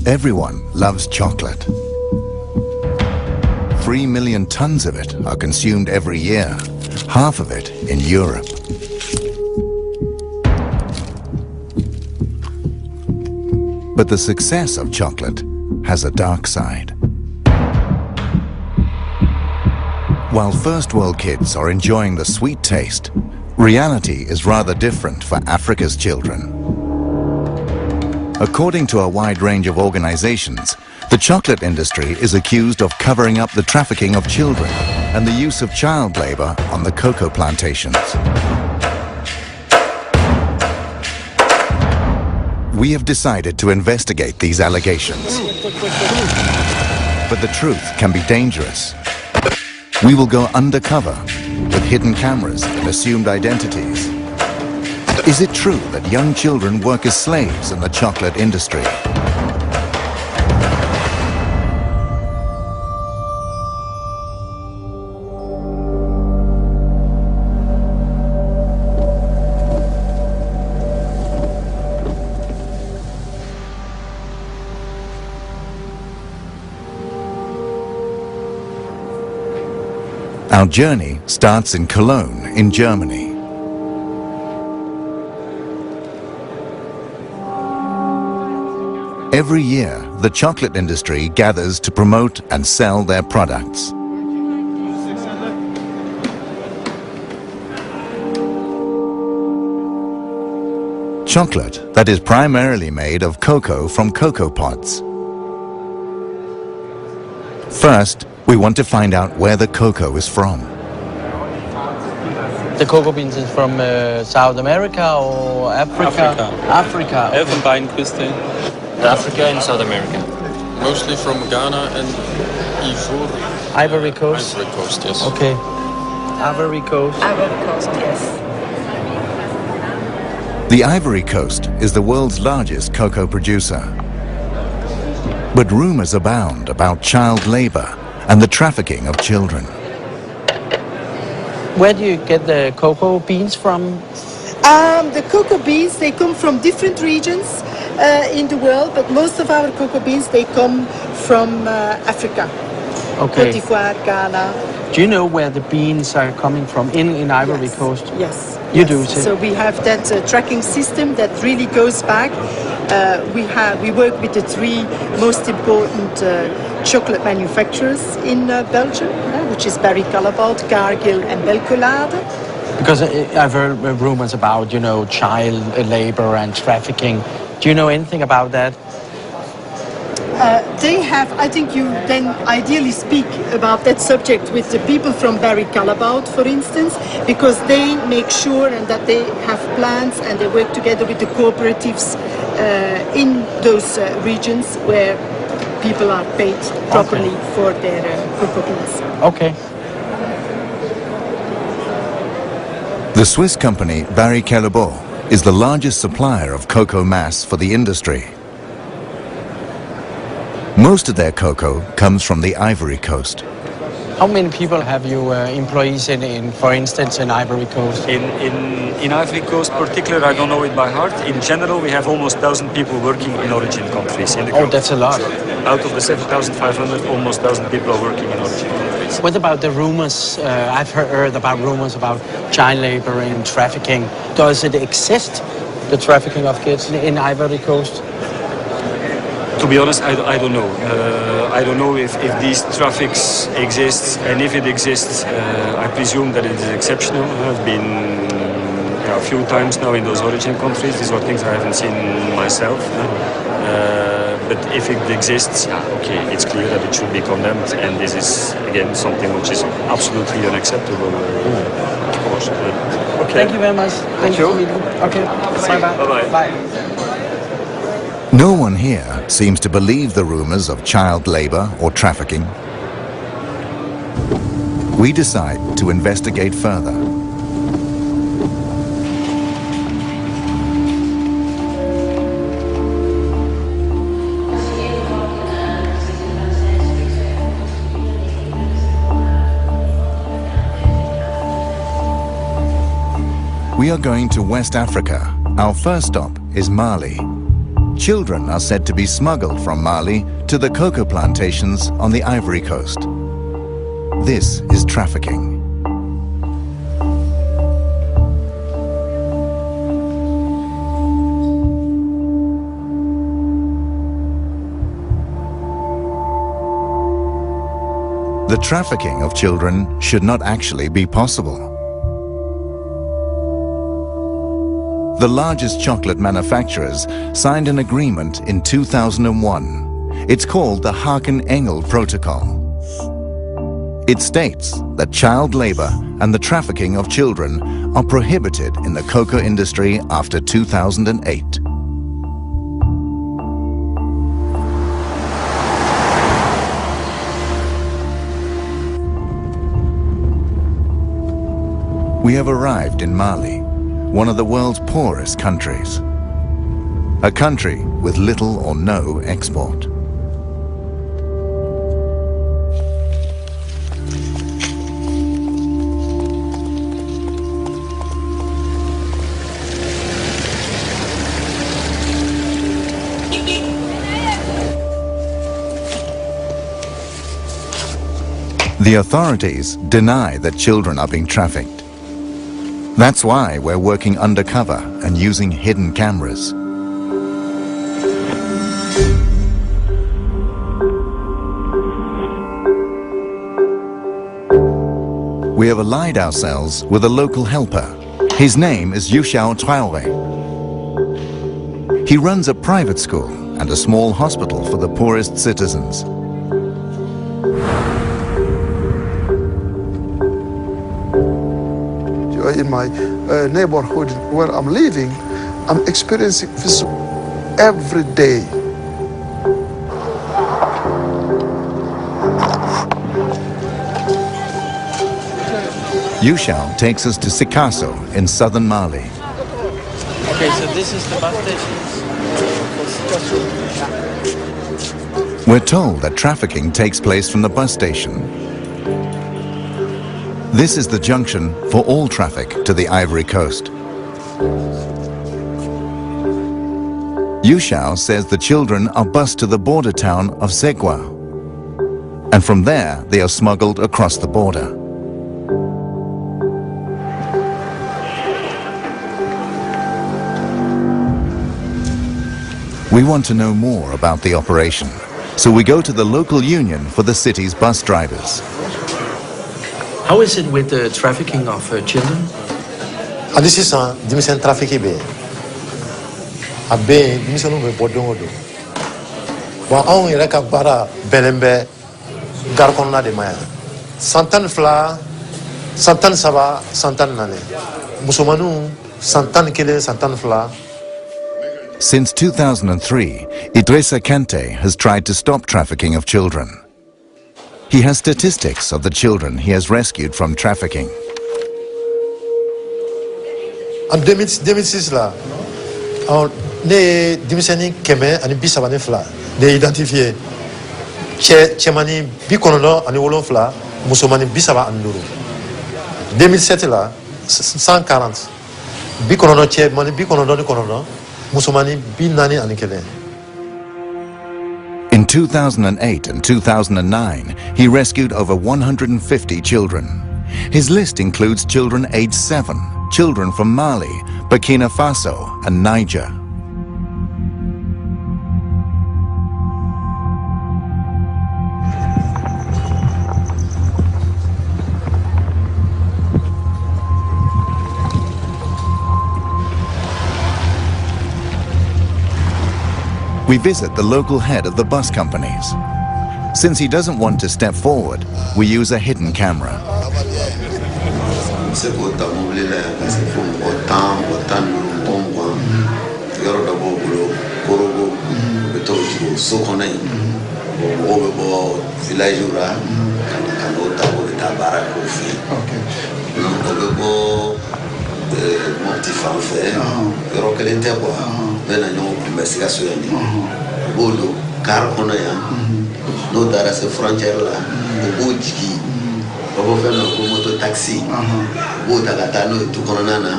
Everyone loves chocolate. 3 million tons of it are consumed every year, half of it in Europe. But the success of chocolate has a dark side. While first world kids are enjoying the sweet taste, reality is rather different for Africa's children. According to a wide range of organizations, the chocolate industry is accused of covering up the trafficking of children and the use of child labor on the cocoa plantations. We have decided to investigate these allegations. But the truth can be dangerous. We will go undercover with hidden cameras and assumed identities. Is it true that young children work as slaves in the chocolate industry? Our journey starts in Cologne, in Germany. Every year, the chocolate industry gathers to promote and sell their products. Chocolate that is primarily made of cocoa from cocoa pods. First, we want to find out where the cocoa is from. The cocoa beans is from South America or Africa? Africa. Okay. Elfenbeinküste. Africa and South America. Mostly from Ghana and Ivory Coast. Ivory Coast, yes. Okay. Ivory Coast. Ivory Coast, yes. The Ivory Coast is the world's largest cocoa producer. But rumors abound about child labor and the trafficking of children. Where do you get the cocoa beans from? The cocoa beans, they come from different regions in the world, but most of our cocoa beans, they come from Africa. Okay. Côte d'Ivoire, Ghana. Do you know where the beans are coming from in Ivory Coast? Yes. You do, too? So we have that tracking system that really goes back. We work with the three most important chocolate manufacturers in Belgium, which is Barry Callebaut, Cargill and Belcolade. Because I've heard rumors about, child labor and trafficking. Do you know anything about that? They have, I think you then ideally speak about that subject with the people from Barry Callebaut, for instance, because they make sure and that they have plans and they work together with the cooperatives in those regions where people are paid properly for their cocoa beans. Okay. The Swiss company Barry Callebaut is the largest supplier of cocoa mass for the industry. Most of their cocoa comes from the Ivory Coast. How many people have you employees in, for instance, in Ivory Coast? In Ivory Coast particular, I don't know it by heart. In general, we have almost 1,000 people working in origin countries. In the group. Oh, that's a lot. Out of the 7,500, almost 1,000 people are working in origin countries. What about the rumors? I've heard about rumors about child labor and trafficking. Does it exist, the trafficking of kids in Ivory Coast? To be honest, I don't know. I don't know if these traffics exist, and if it exists, I presume that it is exceptional. I've been a few times now in those origin countries. These are things I haven't seen myself. But if it exists, okay, it's clear that it should be condemned, and this is, again, something which is absolutely unacceptable, of course. Okay. Thank you very much. Thank you. Okay, bye-bye. Bye-bye. Bye. No one here seems to believe the rumors of child labor or trafficking. We decide to investigate further. We are going to West Africa. Our first stop is Mali. children are said to be smuggled from Mali to the cocoa plantations on the Ivory Coast. This is trafficking. The trafficking of children should not actually be possible. The largest chocolate manufacturers signed an agreement in 2001. It's called the Haken-Engel Protocol. It states that child labor and the trafficking of children are prohibited in the cocoa industry after 2008. We have arrived in Mali, one of the world's poorest countries. A country with little or no export. The authorities deny that children are being trafficked. That's why we're working undercover and using hidden cameras. We have allied ourselves with a local helper. His name is Yuxiao Traore. He runs a private school and a small hospital for the poorest citizens. In my neighborhood where I'm living, I'm experiencing this every day. Yuxiao takes us to Sikasso in southern Mali. Okay, so this is the bus station. We're told that trafficking takes place from the bus station. This is the junction for all traffic to the Ivory Coast. Yuxiao says the children are bused to the border town of Segwa, and from there they are smuggled across the border. We want to know more about the operation, so we go to the local union for the city's bus drivers. How is it with the trafficking of children? This is a dimension trafficking. A bay, dimension of Bodongo. While only like a bara, Belembe, Garcona de Maya. Santan Fla, Santan Saba, Santan Nane. Musumanu, Santan Kile, Santan Fla. Since 2003, Idrissa Kante has tried to stop trafficking of children. He has statistics of the children he has rescued from trafficking. En 2006 là, ne dimisani keme ani bisabane fla, ne identifié. Chemani bikonono ani wolofla, musomani bisaba anduru. 2007 là, 140. Bikonono chemani bikonono ni konono, musomani binani ani kele. In 2008 and 2009, he rescued over 150 children. His list includes children aged 7, children from Mali, Burkina Faso, and Niger. We visit the local head of the bus companies. Since he doesn't want to step forward, we use a hidden camera. Investigación. Bolo, carro na ya. No dara se frontière là. Bojiki. Babo fena ko moto taxi. Bo tagata no tu konana na.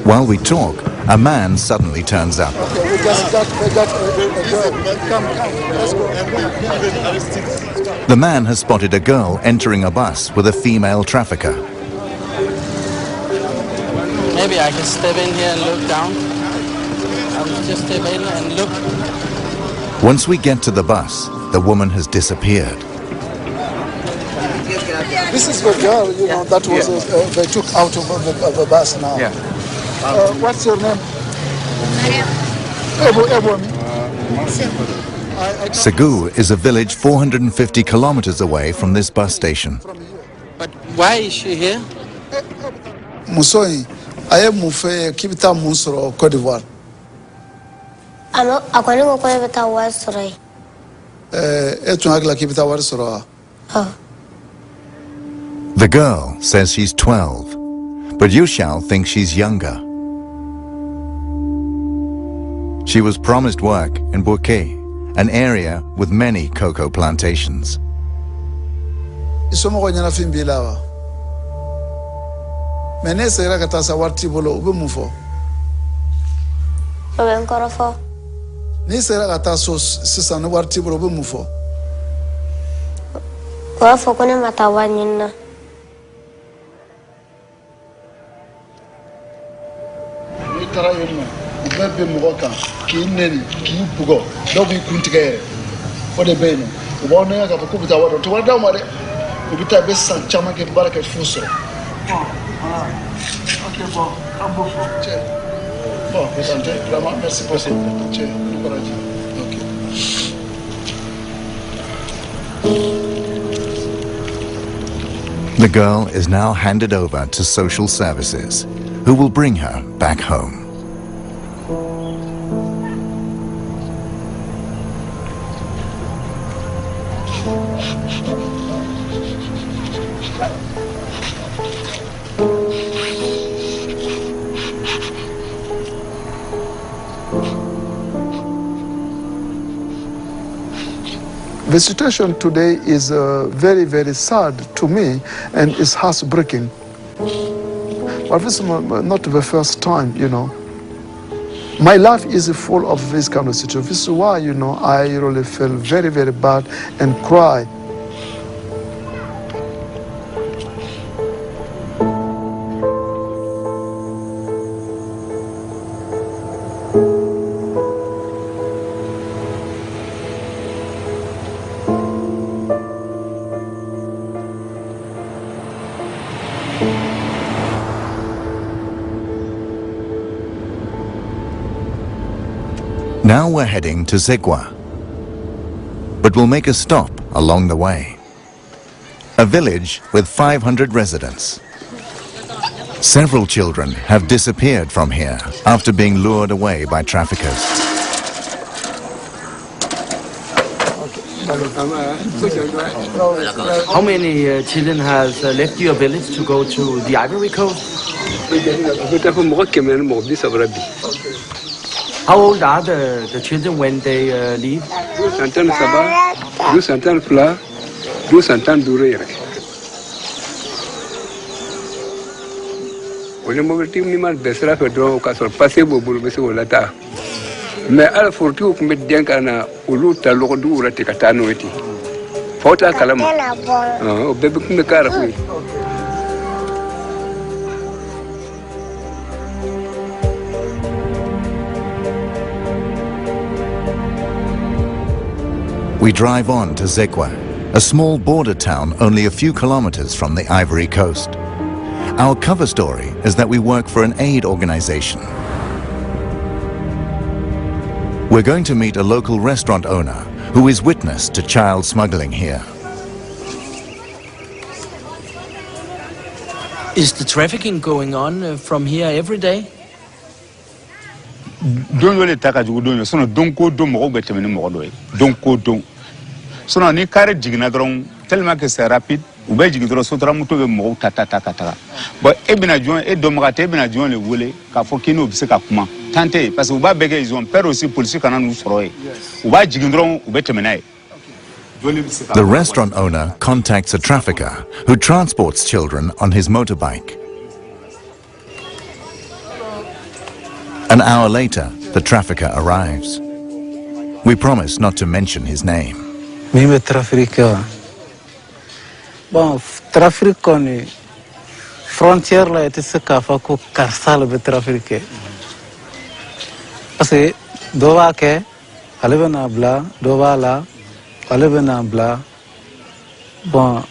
While we talk, A man suddenly turns up. The man has spotted a girl entering a bus with a female trafficker. Maybe I can step in here and look down. I'll just step in and look. Once we get to the bus, the woman has disappeared. This is the girl, you know, that was they took out of the bus now. Yeah. What's your name? Segu is a village 450 kilometers away from this bus station. But why is she here? Musoi, I am Mufe Kibita Munsoro, Côte d'Ivoire. According to Kibita was right. Etunagla Kibita Warsoro. The girl says she's 12, but Yushao thinks she's younger. She was promised work in Bouquet, an area with many cocoa plantations. Isomo nyana fimbilawa. Menese era katasa warti bolo ube mufo. Ube nkorofo. Ni sera kataso sisa no warti bolo ube mufo. Wafo kone matawa nyina. Tara yema ubebe mugoka kineni kibugo dobi kuntigere ode beno ubone ya kapukubita wado to wada mare ubita besa chama ke baraka fuso okay bon ambofo che bon présenter vraiment merci pour cette che okay. The girl is now handed over to social services, who will bring her back home. The situation today is very, very sad to me, and it's heartbreaking. But this is not the first time, you know. My life is full of this kind of situation. This is why, you know, I really feel very, very bad and cry. Now we're heading to Zegwa, but we'll make a stop along the way. A village with 500 residents. Several children have disappeared from here after being lured away by traffickers. How many children have left your village to go to the Ivory Coast? How old are the children when they leave? We drive on to Zegwa, a small border town only a few kilometers from the Ivory Coast. Our cover story is that we work for an aid organization. We're going to meet a local restaurant owner who is witness to child smuggling here. Is the trafficking going on from here every day? Sono ni kare jigina dron tellement que c'est rapide ou be jigi dron sotra muto be mo tata. Bon e bina join e do magate bina join le wole ka fo kino bi se ka kuma tante parce que ba bege ils ont peur aussi police kana nous soroye ou ba jigi dron ou be temenaye. The restaurant owner contacts a trafficker who transports children on his motorbike. An hour later, the trafficker arrives. We promise not to mention his name. Mimi trafficker. Bon, trafic koni frontière la ete se kafa ko karsal be trafficker. Parce que dowa ke alebe na bla, dowa la alebe na bla. Bon,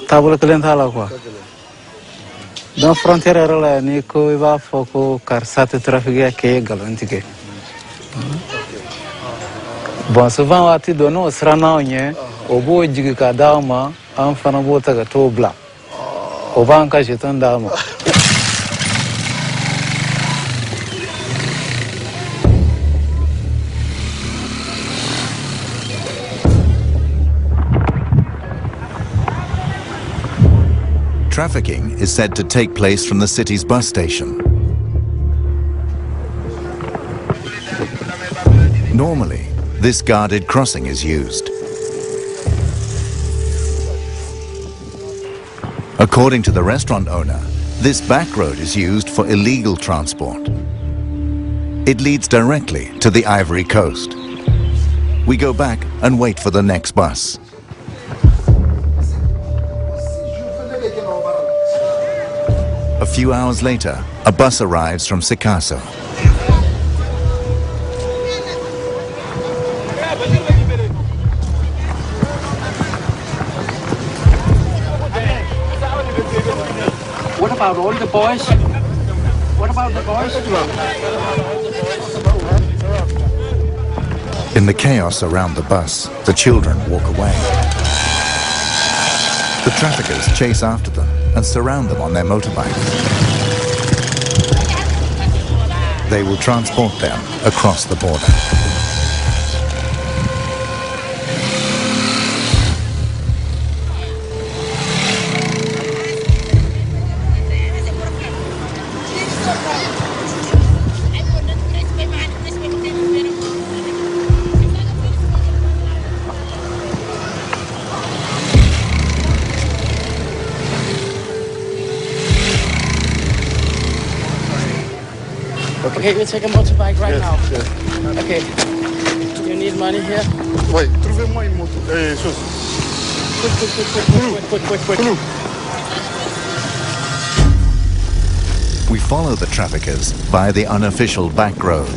table kelen thala quoi. Dans frontière la ni ko iba foko karsate trafficker ke galantike. Bon, souvent wati dono srana onye obo jigi ka dama an fana bota ga to bla. Oba an kashe tan dama. Trafficking is said to take place from the city's bus station. Normally, this guarded crossing is used. According to the restaurant owner, this back road is used for illegal transport. It leads directly to the Ivory Coast. We go back and wait for the next bus. A few hours later, a bus arrives from Sikasso. What about all the boys? What about the boys? In the chaos around the bus, the children walk away. The traffickers chase after them and surround them on their motorbikes. They will transport them across the border. Okay, you take a motorbike right now. Yes. Okay. You need money here? Oui, trouvez-moi une moto. Chose. Quick. We follow the traffickers via the unofficial back road.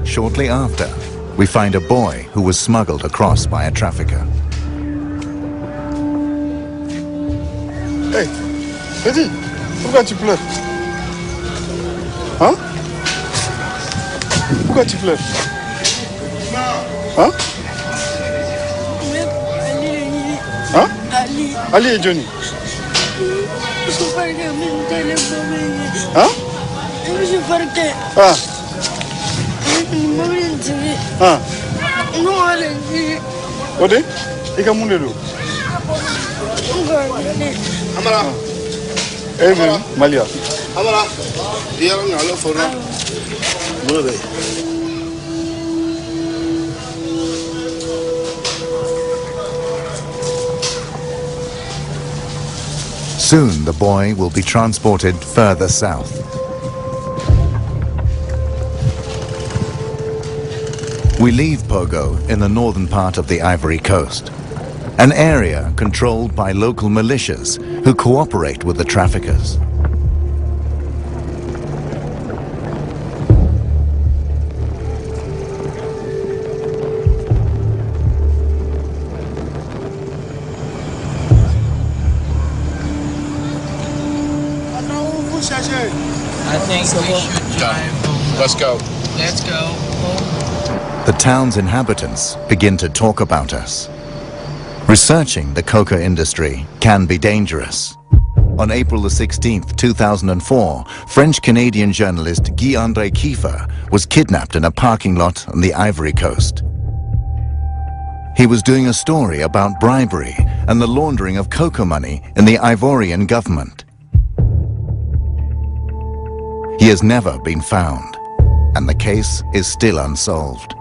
Shortly after, we find a boy who was smuggled across by a trafficker. Hey, Eddie, pourquoi tu pleures? Hein? Pourquoi tu pleures? Hein? Hein? Ali et Johnny. Hein? Ah. Ah. Ode? Ika mundelo. Amara. Eh, Malia. Amara. Dia ngalo fora. Move. Soon the boy will be transported further south. We leave Pogo in the northern part of the Ivory Coast, an area controlled by local militias who cooperate with the traffickers. I think we should drive. Let's go. Let's go. The town's inhabitants begin to talk about us. Researching the coca industry can be dangerous. On April the 16th, 2004, French-Canadian journalist Guy-André Kiefer was kidnapped in a parking lot on the Ivory Coast. He was doing a story about bribery and the laundering of cocoa money in the Ivorian government. He has never been found, and the case is still unsolved.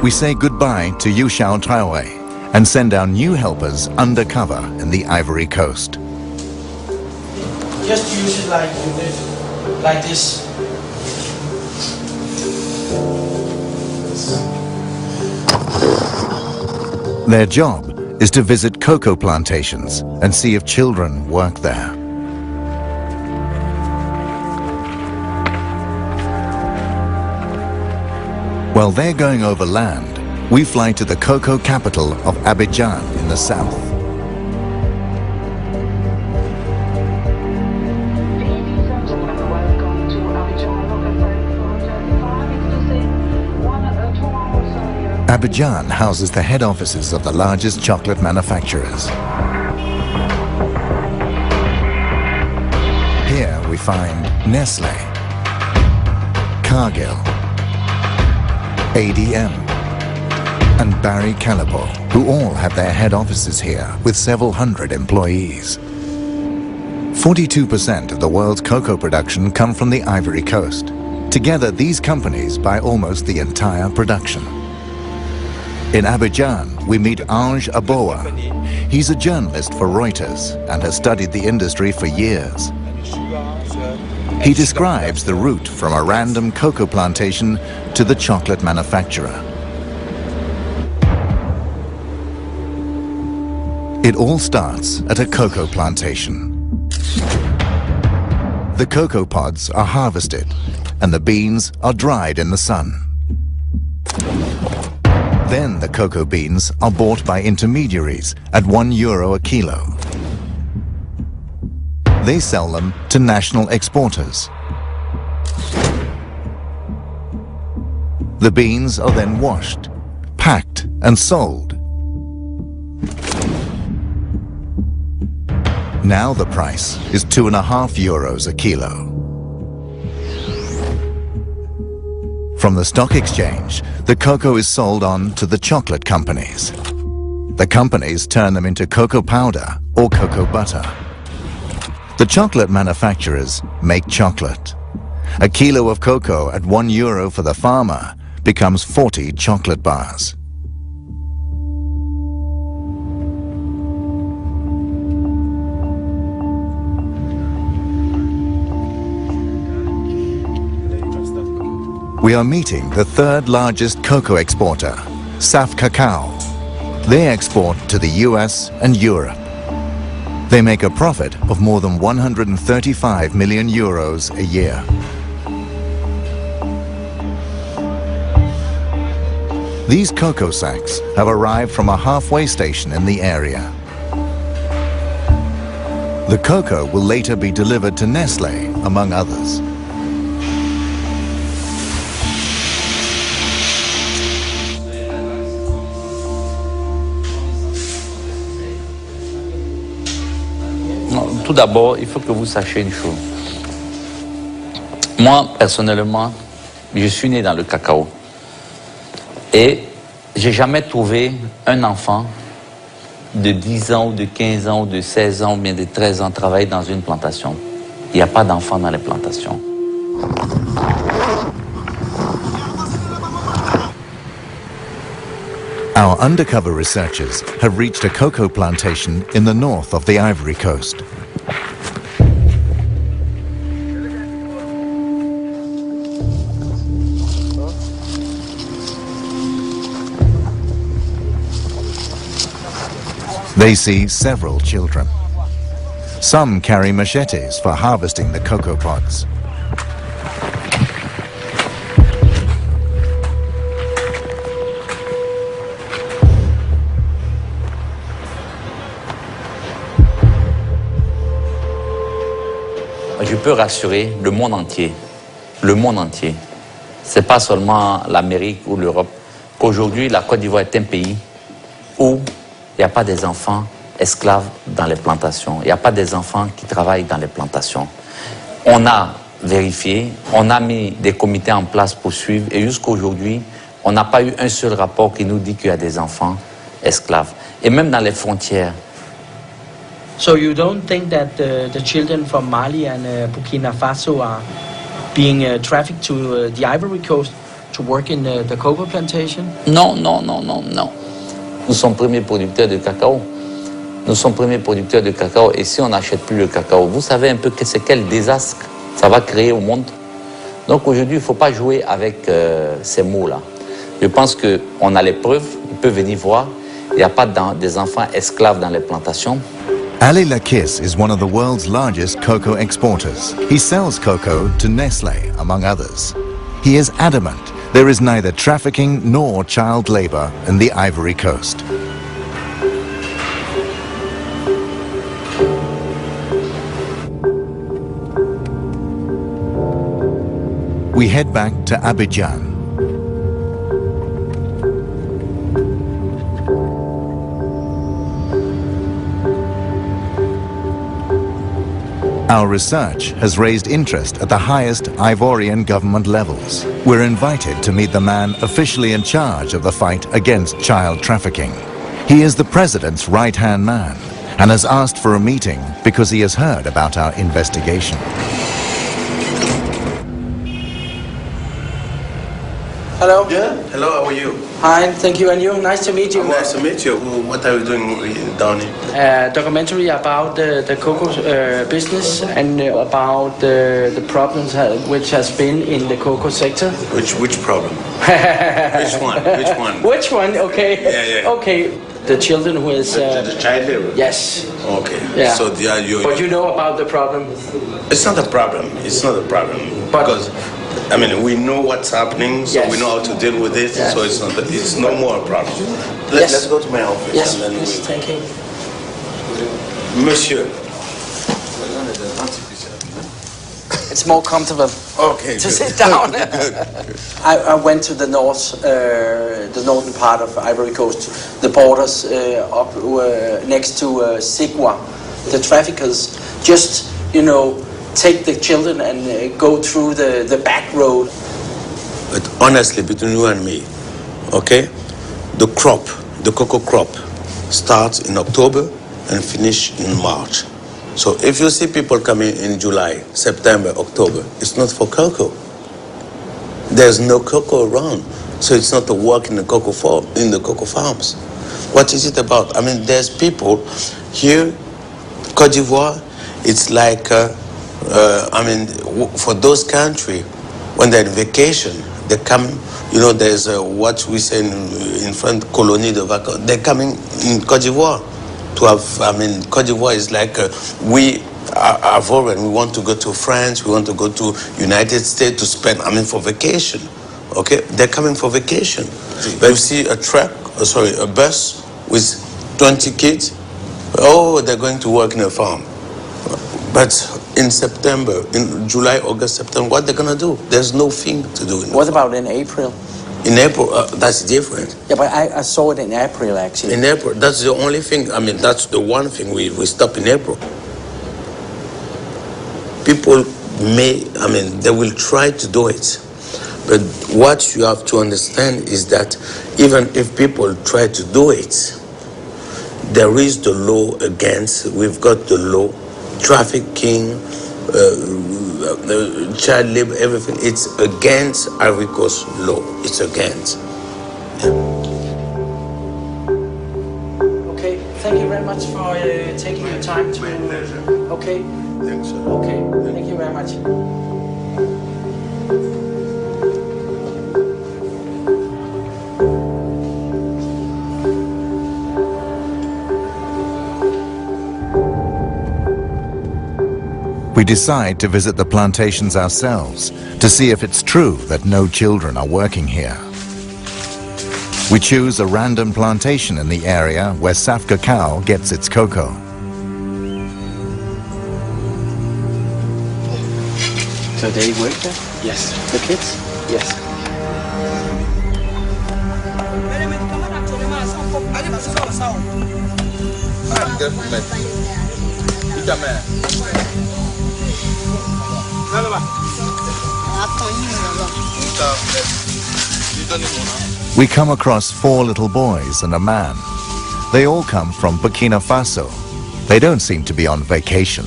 We say goodbye to Yu Xiao Traore and send our new helpers undercover in the Ivory Coast. Just use it like this. Their job is to visit cocoa plantations and see if children work there. While they're going over land, we fly to the cocoa capital of Abidjan in the south. Abidjan houses the head offices of the largest chocolate manufacturers. Here we find Nestlé, Cargill, ADM, and Barry Callebaut, who all have their head offices here with several hundred employees. 42% of the world's cocoa production come from the Ivory Coast. Together, these companies buy almost the entire production. In Abidjan, we meet Ange Aboa. He's a journalist for Reuters and has studied the industry for years. He describes the route from a random cocoa plantation to the chocolate manufacturer. It all starts at a cocoa plantation. The cocoa pods are harvested and the beans are dried in the sun. Then the cocoa beans are bought by intermediaries at €1 a kilo. They sell them to national exporters. The beans are then washed, packed and sold. Now the price is €2.50 a kilo. From the stock exchange, the cocoa is sold on to the chocolate companies. The companies turn them into cocoa powder or cocoa butter. The chocolate manufacturers make chocolate. A kilo of cocoa at €1 for the farmer becomes 40 chocolate bars. We are meeting the third largest cocoa exporter, Saf Cacao. They export to the US and Europe. They make a profit of more than €135 million a year. These cocoa sacks have arrived from a halfway station in the area. The cocoa will later be delivered to Nestlé, among others. Tout d'abord, il faut que vous sachiez une chose. Moi, personnellement, je suis né dans le cacao. Et j'ai jamais trouvé un enfant de 10 ans ou de 15 ans ou de 16 ans ou bien de 13 ans travailler dans une plantation. Il n'y a pas d'enfants dans les plantations. Our undercover researchers have reached a cocoa plantation in the north of the Ivory Coast. They see several children. Some carry machetes for harvesting the cocoa pods. je peux rassurer le monde entier. Le monde entier. Ce n'est pas seulement l'Amérique ou l'Europe. Qu'aujourd'hui, la Côte d'Ivoire est un pays où il n'y a pas des enfants esclaves dans les plantations. Il n'y a pas des enfants qui travaillent dans les plantations. On a vérifié, on a mis des comités en place pour suivre et jusqu'à aujourd'hui, on n'a pas eu un seul rapport qui nous dit qu'il y a des enfants esclaves. Et même dans les frontières. So you don't think that the children from Mali and Burkina Faso are being trafficked to the Ivory Coast to work in the cocoa plantation? Non, non, non, non, non. Nous sommes premiers producteurs de cacao. Nous sommes premiers producteurs de cacao et si on n'achète plus le cacao, vous savez un peu que c'est quel désastre ça va créer au monde. Donc aujourd'hui, il ne faut pas jouer avec ces mots-là. Je pense qu'on a les preuves, on peut venir voir. Il n'y a pas des enfants esclaves dans les plantations. Ali Lakis is one of the world's largest cocoa exporters. He sells cocoa to Nestlé, among others. He is adamant there is neither trafficking nor child labor in the Ivory Coast. We head back to Abidjan. Our research has raised interest at the highest Ivorian government levels. We're invited to meet the man officially in charge of the fight against child trafficking. He is the president's right-hand man and has asked for a meeting because he has heard about our investigation. Hello. Yeah. Hello. How are you? Hi. Thank you. And you? Nice to meet you. Nice to meet you. What are you doing down here? Documentary about the cocoa business and about the problems which has been in the cocoa sector. Which problem? Which one? Which one? Which one? Okay. Yeah, yeah. Okay. The children who is the child labor. Yes. Okay. Yeah. So but you know about the problem. It's not a problem. It's not a problem because I mean we know what's happening, so yes. we know how to deal with it. Yes. So it's no more a problem. Yes. Let's go to my office. Yes. And then please. Thank you. Monsieur. It's more comfortable. Okay. To sit down. Good. I went to the northern part of Ivory Coast, the borders up next to Sigua. The traffickers just, take the children and go through the back road. But honestly, between you and me, okay, the cocoa crop, starts in October and finish in March. So if you see people coming in July, September, October, it's not for cocoa. There's no cocoa around, so it's not a work in the cocoa farms. What is it about? I mean, there's people here, Côte d'Ivoire. It's like, for those countries, when they're on vacation, they come. There's what we say in French, colonie de vacances. They're coming in Côte d'Ivoire to have. Côte d'Ivoire is like we are foreign. We want to go to France. We want to go to United States to spend. For vacation. Okay, they're coming for vacation. But you see a bus with 20 kids. Oh, they're going to work in a farm. But in September, in July, August, September, what they're gonna do? There's no thing to do. What about in April? In April, that's different. Yeah, but I saw it in April, actually. In April, that's the only thing. That's the one thing we stop in April. People they will try to do it. But what you have to understand is that even if people try to do it, there is the law against. We've got the law, trafficking, child labor, everything. It's against Ivory Coast law. It's against. Okay, thank you very much for taking your time to. My pleasure. Okay. Thanks, sir. Okay, thank you very much. We decide to visit the plantations ourselves to see if it's true that no children are working here. We choose a random plantation in the area where Saf Cacao gets its cocoa. So they work there? Yes. The kids? Yes. We come across 4 little boys and a man. They all come from Burkina Faso. They don't seem to be on vacation.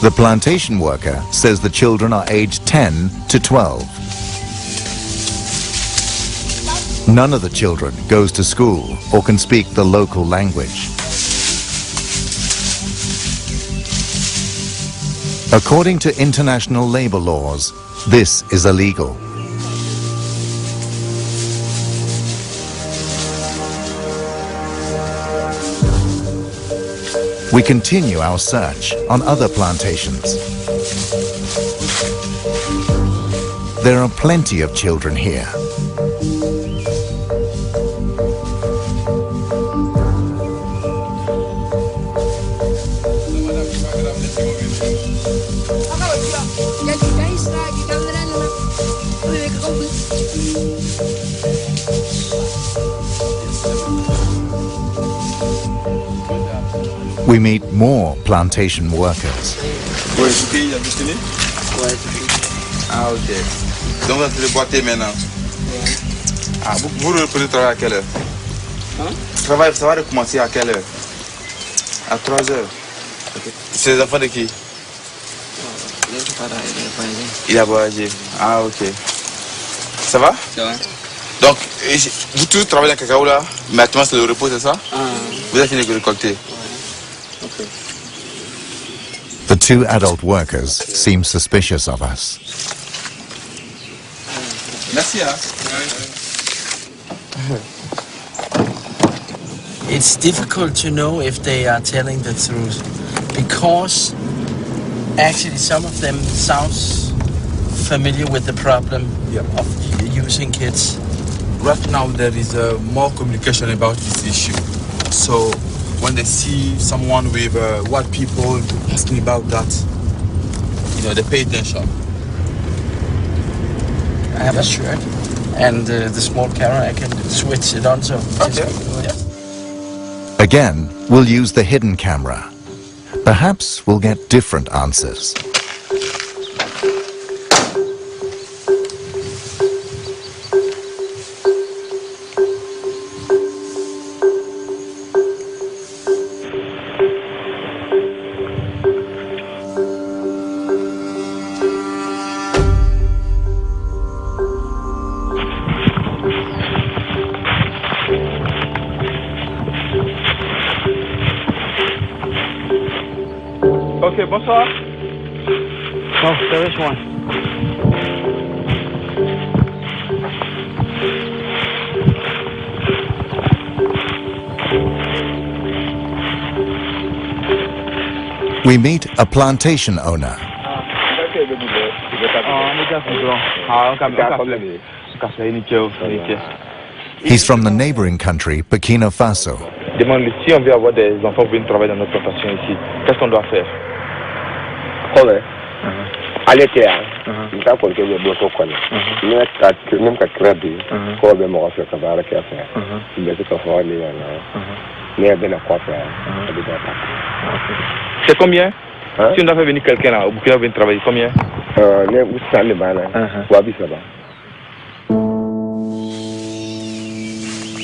The plantation worker says the children are aged 10 to 12. None of the children goes to school or can speak the local language. According to international labor laws, this is illegal. We continue our search on other plantations. There are plenty of children here. We meet more plantation workers. Ah, ok. Donc, vous allez boiter maintenant. Ah, vous reprenez le travail à quelle heure? Le travail, ça va recommencer à quelle heure? À 3 heures. Okay. C'est les enfants de qui? Il a voyagé. Ah, ok. Ça va? Ça va. Donc, vous tous travaillez dans le cacao là, maintenant c'est le repos, c'est ça? Vous avez fini de récolter? Okay. The 2 adult workers seem suspicious of us. Merci. It's difficult to know if they are telling the truth because actually some of them sounds familiar with the problem of using kids. Right now there is more communication about this issue. So when they see someone with white people asking about that, you know, they pay attention. I have a shirt and the small camera, I can switch it on so. Okay. Again, we'll use the hidden camera. Perhaps we'll get different answers. Ok, bonsoir. Oh, there is one. We meet a plantation owner. He's from the neighboring country, Burkina Faso. Demande si on veut avoir des enfants pour venir travailler dans notre plantation ici, qu'est-ce qu'on doit faire? Allez, il faut que je bosse au coin. Même qu'à créer, quoi de moi faire ça va avec faire. Il y a tout à faire les mais bien à quoi faire. C'est combien? Si on doit faire venir quelqu'un là, au Burkina venir travailler, combien? Les où ça les balles, quoi ça va.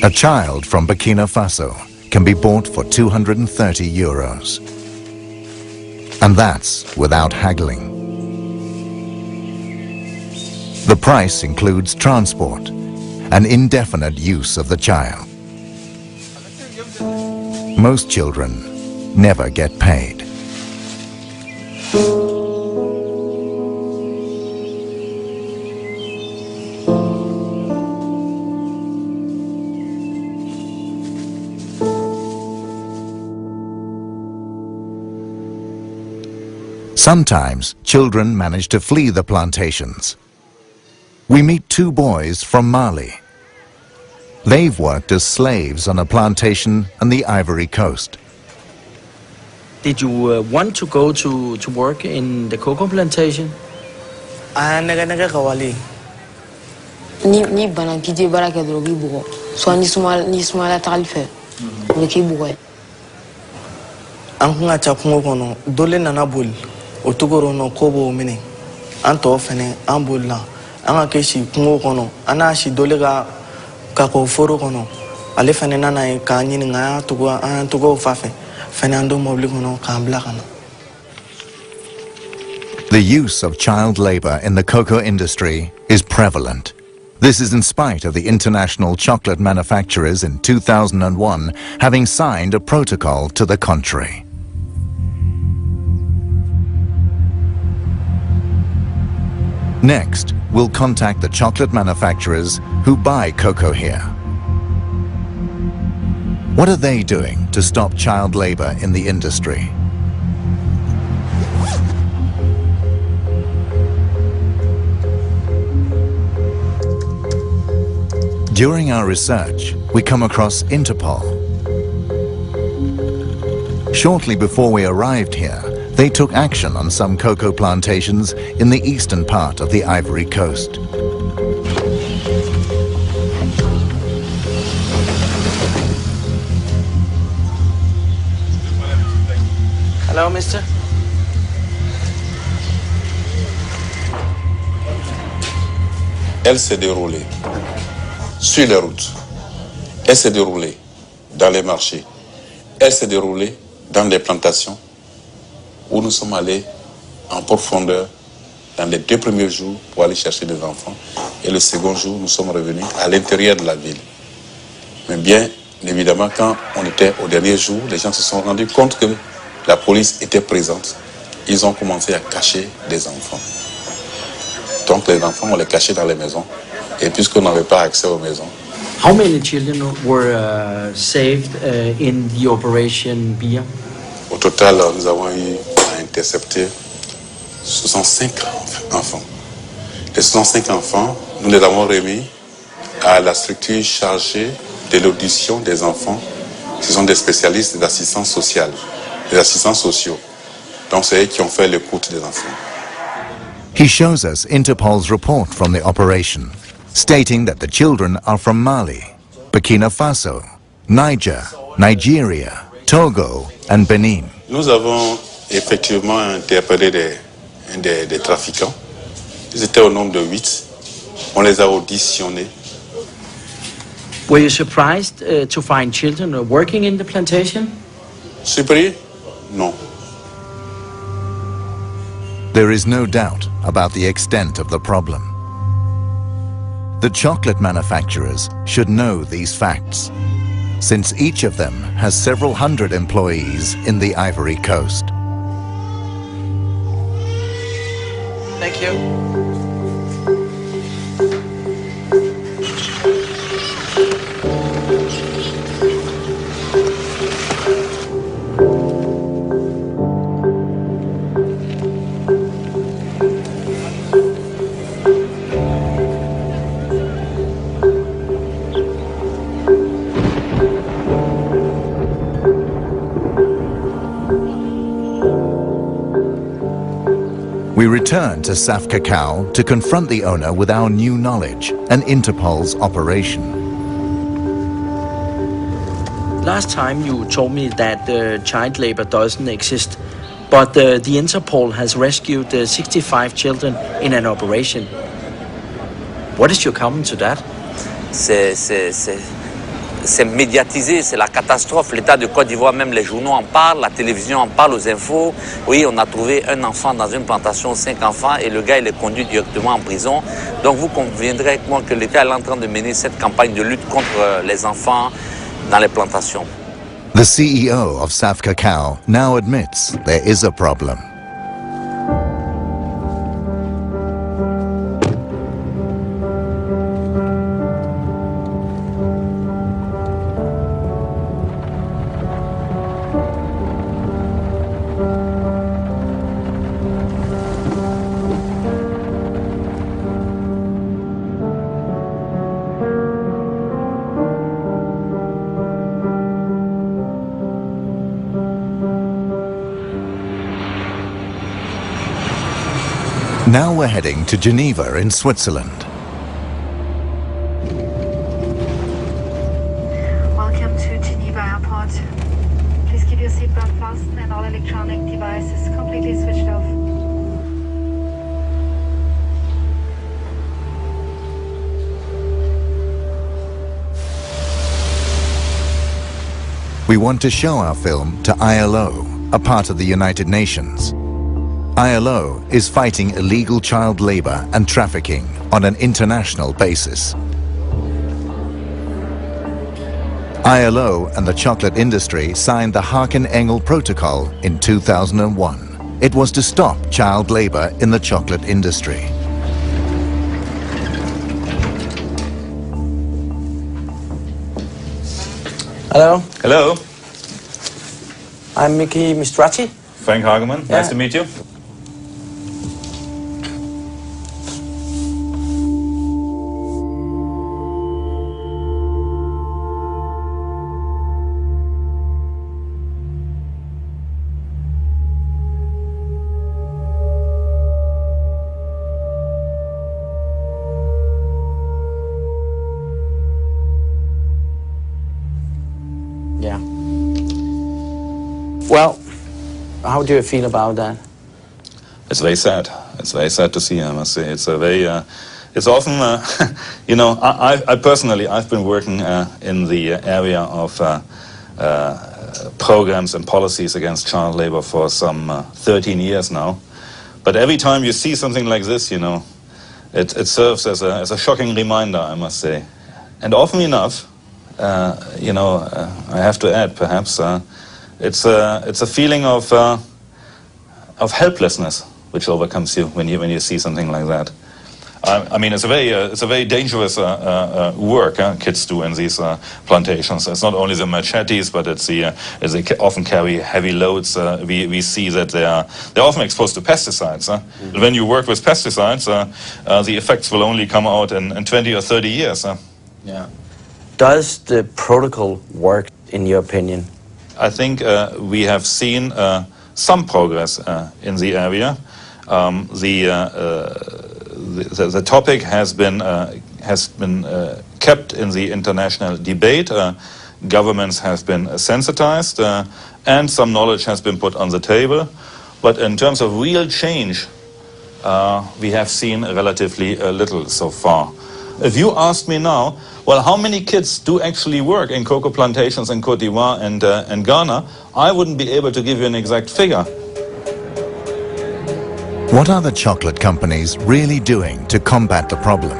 A child from Burkina Faso can be bought for €230. And that's without haggling. The price includes transport and indefinite use of the child. Most children never get paid. Sometimes children manage to flee the plantations. We meet 2 boys from Mali. They've worked as slaves on a plantation on the Ivory Coast. Did you want to go to work in the cocoa plantation? Ni bana kiti baraka drogi bugo. So ni smala talife. Ni ki bugo. Ankunga chakungo kono dole nana bol. Otugoro no kobo mine. Anto fene ambulla. Anga keshi kungo kono. Ana shi dole ga kako foro kono. Ale fene nana e ka nyini nga tugo fafe. Fene ando mobli kono ka ambla kana. The use of child labor in the cocoa industry is prevalent. This is in spite of the international chocolate manufacturers in 2001 having signed a protocol to the contrary. Next, we'll contact the chocolate manufacturers who buy cocoa here. What are they doing to stop child labor in the industry? During our research, we come across Interpol. Shortly before we arrived here, they took action on some cocoa plantations in the eastern part of the Ivory Coast. Hello, mister. Elle s'est déroulée sur les routes, elle s'est déroulée dans les marchés, elle s'est déroulée dans des plantations où nous sommes allés en profondeur dans les 2 premiers jours pour aller chercher des enfants et le second jour nous sommes revenus à l'intérieur de la ville. Mais bien évidemment quand on était au dernier jour, les gens se sont rendus compte que la police était présente. Ils ont commencé à cacher des enfants. Donc les enfants on les cachait dans les maisons. Et puisqu'on n'avait pas accès aux maisons. How many children were saved in the operation Bia? Au total, nous avons eu à intercepter 65 enfants. Les 65 enfants, nous les avons remis à la structure chargée de l'audition des enfants. Ce sont des spécialistes d'assistance sociale, des assistants sociaux. Donc c'est eux qui ont fait l'écoute des enfants. He shows us Interpol's report from the operation, stating that the children are from Mali, Burkina Faso, Niger, Nigeria, Togo and Benin. Nous avons effectivement interpellé des trafiquants. Ils étaient au nombre de 8. On les a auditionnés. Were you surprised to find children working in the plantation? Surpris? Non. There is no doubt about the extent of the problem. The chocolate manufacturers should know these facts, since each of them has several hundred employees in the Ivory Coast. Thank you. We return to SAF Cacao to confront the owner with our new knowledge and Interpol's operation. Last time you told me that child labor doesn't exist, but the Interpol has rescued 65 children in an operation. What is your comment to that? C'est médiatisé, c'est la catastrophe. L'État de Côte d'Ivoire, même les journaux en parlent, la télévision en parle, aux infos. Oui, on a trouvé un enfant dans une plantation, 5 enfants, et le gars, il est conduit directement en prison. Donc vous conviendrez avec moi que l'État est en train de mener cette campagne de lutte contre les enfants dans les plantations. The CEO of SAF Cacao now admits there is a problem. Now we're heading to Geneva in Switzerland. Welcome to Geneva Airport. Please keep your seatbelt fastened and all electronic devices completely switched off. We want to show our film to ILO, a part of the United Nations. ILO is fighting illegal child labor and trafficking on an international basis. ILO and the chocolate industry signed the Haken-Engel Protocol in 2001. It was to stop child labor in the chocolate industry. Hello. Hello. I'm Mickey Mistrati. Frank Hageman. Nice to meet you. Yeah. Well, how do you feel about that? It's very sad. It's very sad to see, I must say. It's a very, it's often, you know, I personally, I've been working in the area of programs and policies against child labor for some 13 years now. But every time you see something like this, you know, it serves as a shocking reminder, I must say. And often enough, you know, I have to add, perhaps, it's a feeling of helplessness which overcomes you when you see something like that. I mean, it's a very dangerous work kids do in these plantations. It's not only the machetes, but it's they often carry heavy loads. We see that they're often exposed to pesticides. Mm-hmm. When you work with pesticides, the effects will only come out in 20 or 30 years. Yeah. Does the protocol work, in your opinion? I think we have seen some progress in the area. The topic has been kept in the international debate. Governments have been sensitized, and some knowledge has been put on the table. But in terms of real change, we have seen relatively little so far. If you ask me now, well, how many kids do actually work in cocoa plantations in Côte d'Ivoire and Ghana, I wouldn't be able to give you an exact figure. What are the chocolate companies really doing to combat the problem?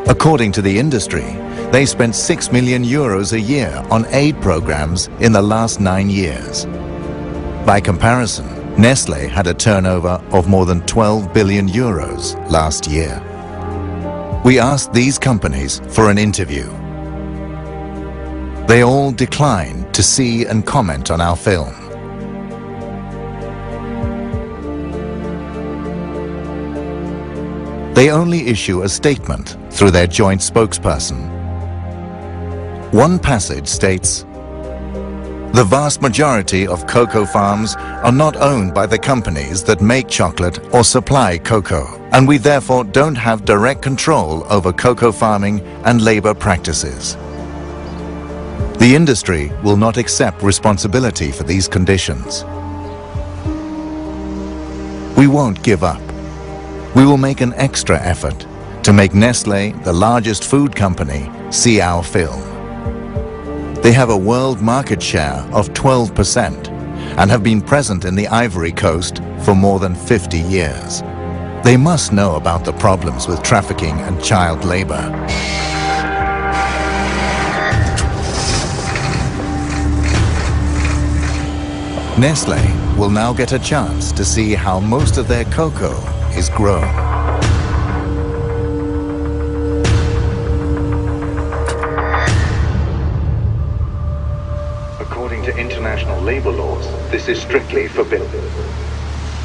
According to the industry, they spent €6 million a year on aid programs in the last 9 years. By comparison, Nestlé had a turnover of more than €12 billion last year. We asked these companies for an interview. They all declined to see and comment on our film. They only issue a statement through their joint spokesperson. One passage states, "The vast majority of cocoa farms are not owned by the companies that make chocolate or supply cocoa, and we therefore don't have direct control over cocoa farming and labor practices. The industry will not accept responsibility for these conditions. We won't give up. We will make an extra effort to make Nestlé, the largest food company, see our film. They have a world market share of 12% and have been present in the Ivory Coast for more than 50 years. They must know about the problems with trafficking and child labor." Nestlé will now get a chance to see how most of their cocoa is grown. According to international labor laws, this is strictly forbidden.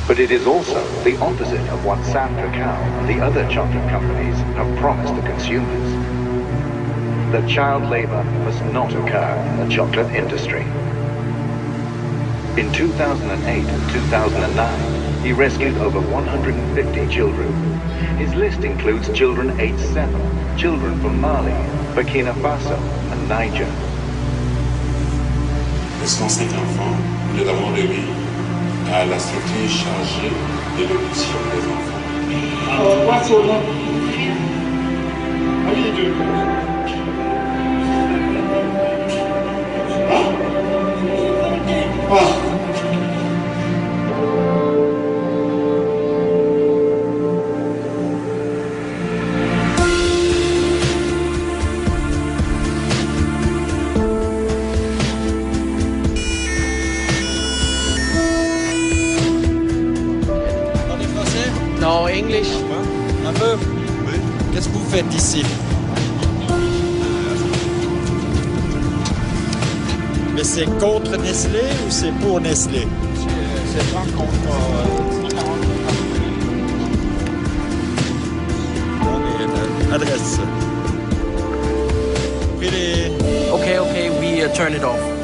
But it is also the opposite of what San Cacao and the other chocolate companies have promised the consumers. That child labor must not occur in the chocolate industry. In 2008 and 2009, he rescued over 150 children. His list includes children aged 7, children from Mali, Burkina Faso, and Niger. Les 105 enfants, nous les avons remis à la structure chargée de l'adoption des enfants. Alors, what's your name? How do you do? Huh? Non, English. Un peu. Oui. Qu'est-ce que vous faites ici? Mais c'est contre Nestlé ou c'est pour Nestlé? C'est pas contre. Adresse. Okay, we turn it off.